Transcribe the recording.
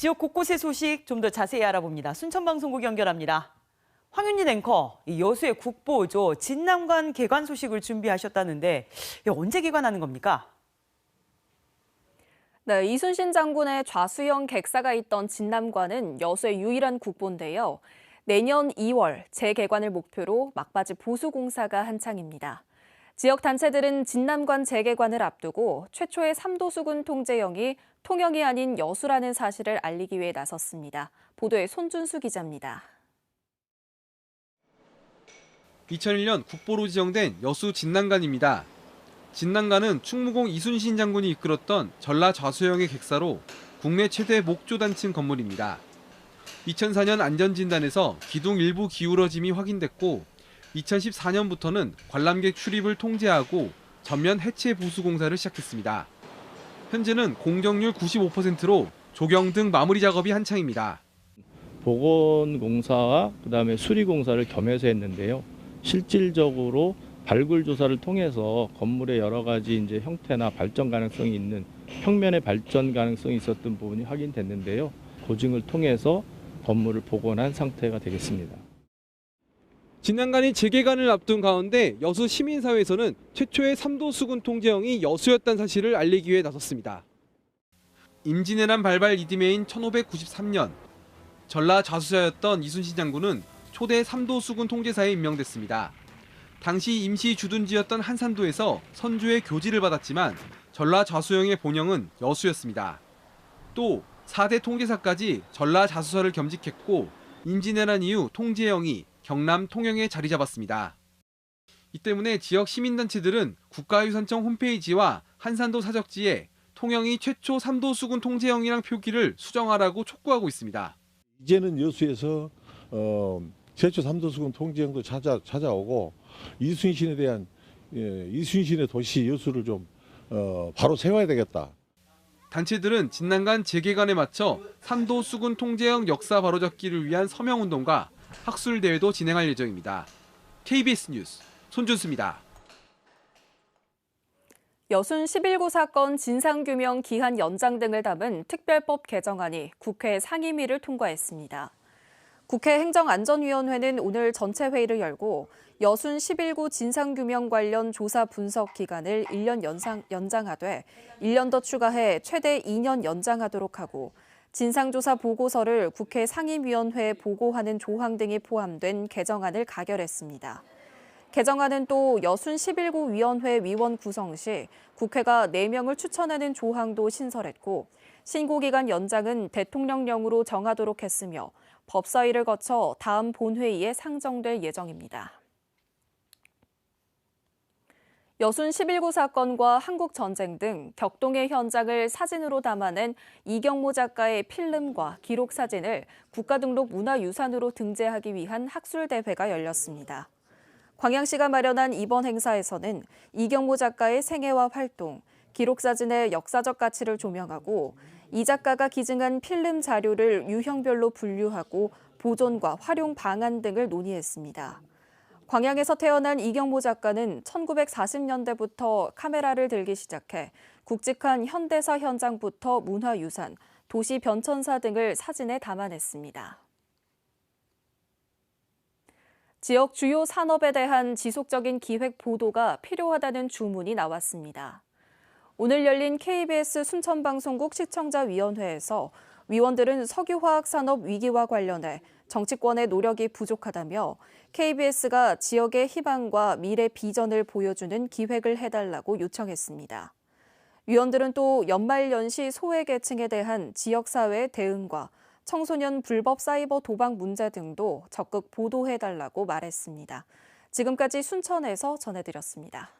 지역 곳곳의 소식 좀 더 자세히 알아봅니다. 순천방송국 연결합니다. 황윤희 앵커, 여수의 국보죠. 진남관 개관 소식을 준비하셨다는데 언제 개관하는 겁니까? 네, 이순신 장군의 좌수형 객사가 있던 진남관은 여수의 유일한 국보인데요. 내년 2월 재개관을 목표로 막바지 보수 공사가 한창입니다. 지역 단체들은 진남관 재개관을 앞두고 최초의 삼도수군 통제형이 통영이 아닌 여수라는 사실을 알리기 위해 나섰습니다. 보도에 손준수 기자입니다. 2001년 국보로 지정된 여수 진남관입니다. 진남관은 충무공 이순신 장군이 이끌었던 전라 좌수형의 객사로 국내 최대 목조단층 건물입니다. 2004년 안전진단에서 기둥 일부 기울어짐이 확인됐고 2014년부터는 관람객 출입을 통제하고 전면 해체 보수 공사를 시작했습니다. 현재는 공정률 95%로 조경 등 마무리 작업이 한창입니다. 복원 공사와 그다음에 수리 공사를 겸해서 했는데요. 실질적으로 발굴 조사를 통해서 건물의 여러 가지 이제 형태나 발전 가능성이 있는 평면의 발전 가능성이 있었던 부분이 확인됐는데요. 고증을 통해서 건물을 복원한 상태가 되겠습니다. 진남관이 재개관을 앞둔 가운데 여수 시민사회에서는 최초의 삼도수군 통제형이 여수였다는 사실을 알리기 위해 나섰습니다. 임진왜란 발발 이듬해인 1593년 전라 좌수자였던 이순신 장군은 초대 삼도수군 통제사에 임명됐습니다. 당시 임시 주둔지였던 한산도에서 선조의 교지를 받았지만 전라 좌수형의 본영은 여수였습니다. 또 4대 통제사까지 전라 좌수사를 겸직했고 임진왜란 이후 통제형이 경남 통영에 자리 잡았습니다. 이 때문에 지역 시민단체들은 국가유산청 홈페이지와 한산도 사적지에 통영이 최초 삼도수군 통제형이란 표기를 수정하라고 촉구하고 있습니다. 이제는 여수에서 최초 삼도수군 통제형도 찾아오고 이순신에 대한 이순신의 도시 여수를 좀 바로 세워야 되겠다. 단체들은 진남관 재개관에 맞춰 삼도수군 통제형 역사 바로잡기를 위한 서명운동과 학술대회도 진행할 예정입니다. KBS 뉴스 손준수입니다. 여순 11구 사건 진상규명 기한 연장 등을 담은 특별법 개정안이 국회 상임위를 통과했습니다. 국회 행정안전위원회는 오늘 전체 회의를 열고 여순 11구 진상규명 관련 조사 분석 기간을 1년 연장하되 1년 더 추가해 최대 2년 연장하도록 하고 진상조사 보고서를 국회 상임위원회에 보고하는 조항 등이 포함된 개정안을 가결했습니다. 개정안은 또 여순 11구 위원회 위원 구성 시 국회가 4명을 추천하는 조항도 신설했고 신고기간 연장은 대통령령으로 정하도록 했으며 법사위를 거쳐 다음 본회의에 상정될 예정입니다. 여순 11구 사건과 한국전쟁 등 격동의 현장을 사진으로 담아낸 이경모 작가의 필름과 기록 사진을 국가등록 문화유산으로 등재하기 위한 학술대회가 열렸습니다. 광양시가 마련한 이번 행사에서는 이경모 작가의 생애와 활동, 기록 사진의 역사적 가치를 조명하고 이 작가가 기증한 필름 자료를 유형별로 분류하고 보존과 활용 방안 등을 논의했습니다. 광양에서 태어난 이경모 작가는 1940년대부터 카메라를 들기 시작해 굵직한 현대사 현장부터 문화유산, 도시 변천사 등을 사진에 담아냈습니다. 지역 주요 산업에 대한 지속적인 기획 보도가 필요하다는 주문이 나왔습니다. 오늘 열린 KBS 순천방송국 시청자위원회에서 위원들은 석유화학 산업 위기와 관련해 정치권의 노력이 부족하다며 KBS가 지역의 희망과 미래 비전을 보여주는 기획을 해달라고 요청했습니다. 위원들은 또 연말연시 소외계층에 대한 지역사회의 대응과 청소년 불법 사이버 도박 문제 등도 적극 보도해달라고 말했습니다. 지금까지 순천에서 전해드렸습니다.